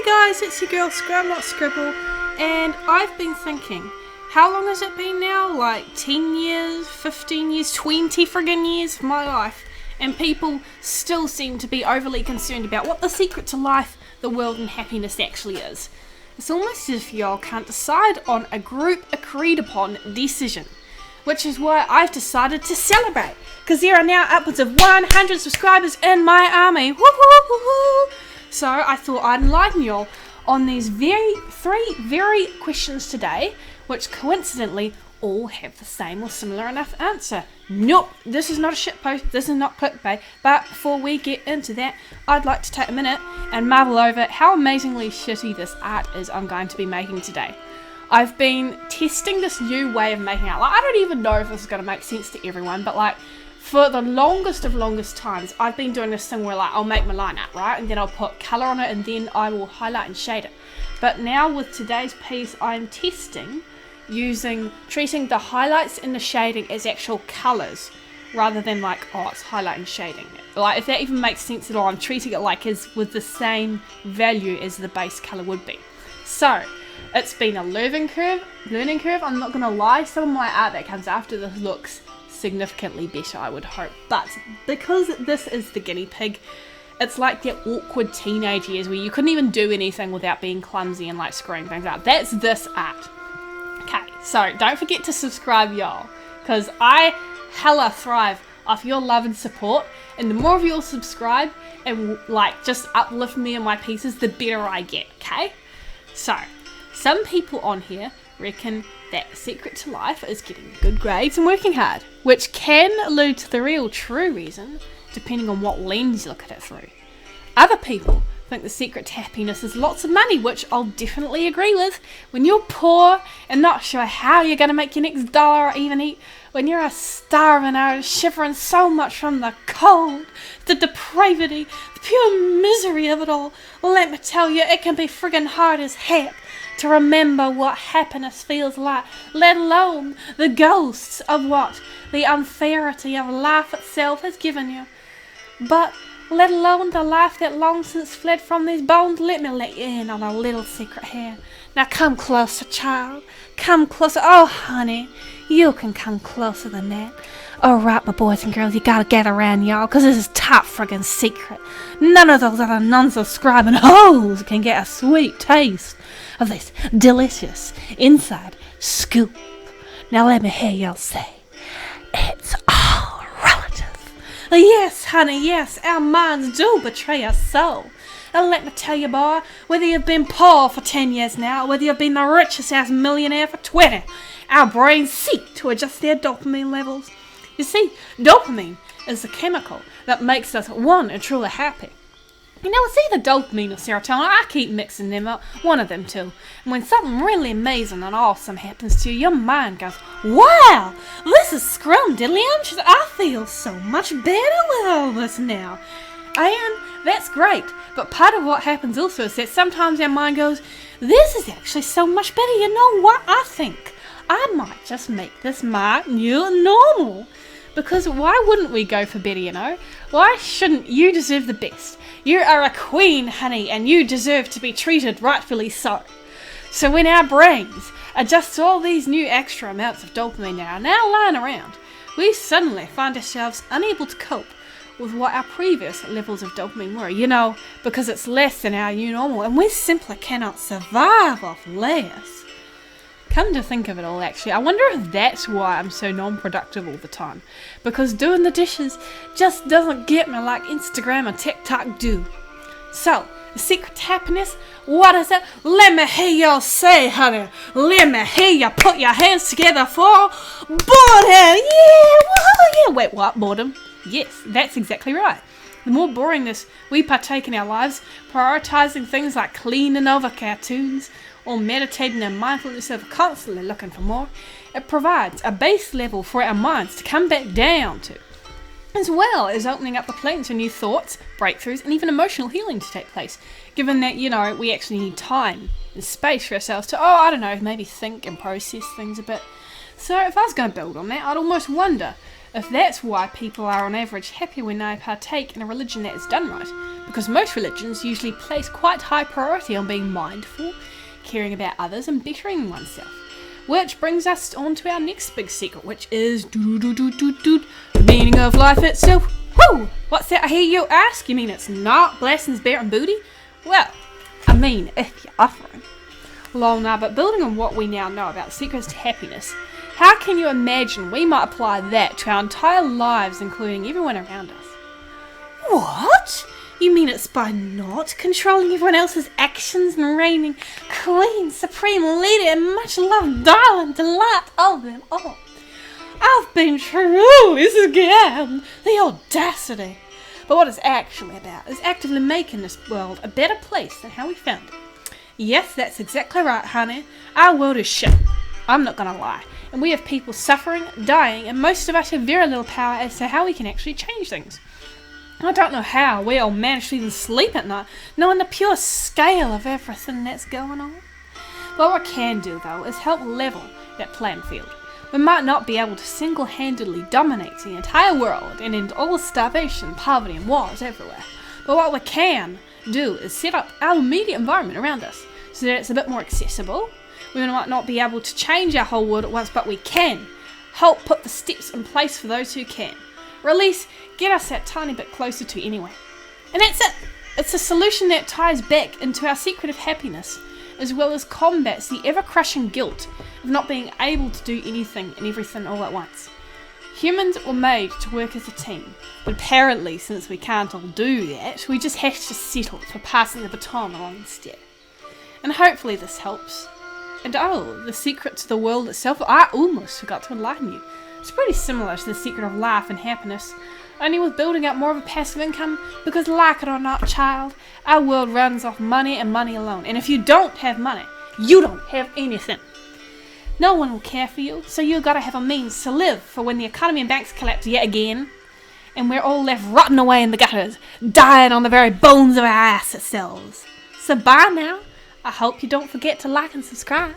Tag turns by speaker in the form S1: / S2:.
S1: guys, it's your girl Scrub Not Scribble, and I've been thinking, how long has it been now? Like 10 years, 15 years, 20 friggin' years of my life, and people still seem to be overly concerned about what the secret to life, the world, and happiness actually is. It's almost as if y'all can't decide on a group agreed upon decision, which is why I've decided to celebrate, because there are now upwards of 100 subscribers in my army. Woo woo woo woo. So I thought I'd enlighten y'all on these three very questions today, which coincidentally all have the same or similar enough answer. Nope, this is not a shitpost, this is not clickbait, but before we get into that, I'd like to take a minute and marvel over how amazingly shitty this art is I'm going to be making today. I've been testing this new way of making art. Like, I don't even know if this is going to make sense to everyone, but like, for the longest times, I've been doing this thing where like, I'll make my line art, right? And then I'll put colour on it and then I will highlight and shade it. But now with today's piece, I'm testing treating the highlights and the shading as actual colours rather than like, oh, it's highlight and shading. Like, if that even makes sense at all, I'm treating it like as with the same value as the base colour would be. So, it's been a learning curve. I'm not going to lie, some of my art that comes after this looks significantly better, I would hope. But because this is the guinea pig, it's like the awkward teenage years where you couldn't even do anything without being clumsy and like screwing things up. That's this art. Okay, so don't forget to subscribe, y'all, because I hella thrive off your love and support, and the more of you all subscribe and like just uplift me and my pieces, the better I get, okay? So, some people on here reckon that the secret to life is getting good grades and working hard, which can allude to the real true reason, depending on what lens you look at it through. Other people think the secret to happiness is lots of money, which I'll definitely agree with. When you're poor and not sure how you're going to make your next dollar or even eat, when you're starving out, shivering so much from the cold, the depravity, the pure misery of it all, let me tell you, it can be friggin' hard as heck to remember what happiness feels like, let alone the ghosts of what the unfairity of life itself has given you. But let alone the life that long since fled from these bones, let me let you in on a little secret here. Now come closer, child. Come closer. Oh, honey, you can come closer than that. Alright, my boys and girls, you gotta gather around, y'all, because this is top friggin' secret. None of those other non-subscribing hoes can get a sweet taste of this delicious inside scoop. Now let me hear y'all say, it's all relative. Yes, honey, yes, our minds do betray us so. And let me tell you, boy, whether you've been poor for 10 years now, or whether you've been the richest ass millionaire for 20, our brains seek to adjust their dopamine levels. You see, dopamine is the chemical that makes us one and truly happy. You know, it's either dopamine or serotonin. I keep mixing them up, one of them two. And when something really amazing and awesome happens to you, your mind goes, wow, this is scrumdiddlyumptious. I feel so much better with all this now. And that's great. But part of what happens also is that sometimes our mind goes, this is actually so much better. You know what? I think I might just make this my new normal. Because why wouldn't we go for better, you know? Why shouldn't you deserve the best? You are a queen, honey, and you deserve to be treated rightfully so. So when our brains adjust to all these new extra amounts of dopamine that are now lying around, we suddenly find ourselves unable to cope with what our previous levels of dopamine were, you know, because it's less than our new normal, and we simply cannot survive off less. Come to think of it all, actually, I wonder if that's why I'm so non-productive all the time. Because doing the dishes just doesn't get me like Instagram and TikTok do. So, the secret to happiness, what is it? Let me hear you say, honey. Let me hear you put your hands together for boredom. Yeah, woohoo, yeah. Wait, what? Boredom? Yes, that's exactly right. The more boringness we partake in our lives, prioritizing things like cleaning over cartoons, or meditating in mindfulness of constantly looking for more, it provides a base level for our minds to come back down to, as well as opening up the plane to new thoughts, breakthroughs, and even emotional healing to take place, given that, you know, we actually need time and space for ourselves to, I don't know, maybe think and process things a bit. So if I was going to build on that, I'd almost wonder if that's why people are on average happy when they partake in a religion that is done right, because most religions usually place quite high priority on being mindful, caring about others and bettering oneself. Which brings us on to our next big secret, which is the meaning of life itself. Whoo! What's that I hear you ask? You mean it's not blessings, bear and booty? Well, I mean, if you're offering. Lol, nah, but building on what we now know about secrets to happiness, how can you imagine we might apply that to our entire lives, including everyone around us? What? You mean it's by not controlling everyone else's actions and reigning queen, supreme leader, and much loved darling delight of them all? I've been truly scammed. The audacity. But what it's actually about is actively making this world a better place than how we found it. Yes, that's exactly right, honey. Our world is shit. I'm not gonna lie. And we have people suffering, dying, and most of us have very little power as to how we can actually change things. I don't know how we all manage to even sleep at night, knowing the pure scale of everything that's going on. But what we can do, though, is help level that playing field. We might not be able to single-handedly dominate the entire world and end all starvation, poverty, and wars everywhere. But what we can do is set up our immediate environment around us so that it's a bit more accessible. We might not be able to change our whole world at once, but we can help put the steps in place for those who can. Or at least get us that tiny bit closer to anyway. And that's it. It's a solution that ties back into our secret of happiness, as well as combats the ever-crushing guilt of not being able to do anything and everything all at once. Humans were made to work as a team, but apparently since we can't all do that, we just have to settle for passing the baton along instead. And hopefully this helps. And the secret to the world itself, I almost forgot to enlighten you. It's pretty similar to the secret of life and happiness, only with building up more of a passive income, because like it or not, child, our world runs off money and money alone. And if you don't have money, you don't have anything. No one will care for you, so you gotta have a means to live for when the economy and banks collapse yet again, and we're all left rotting away in the gutters, dying on the very bones of our asset cells. So bye now. I hope you don't forget to like and subscribe.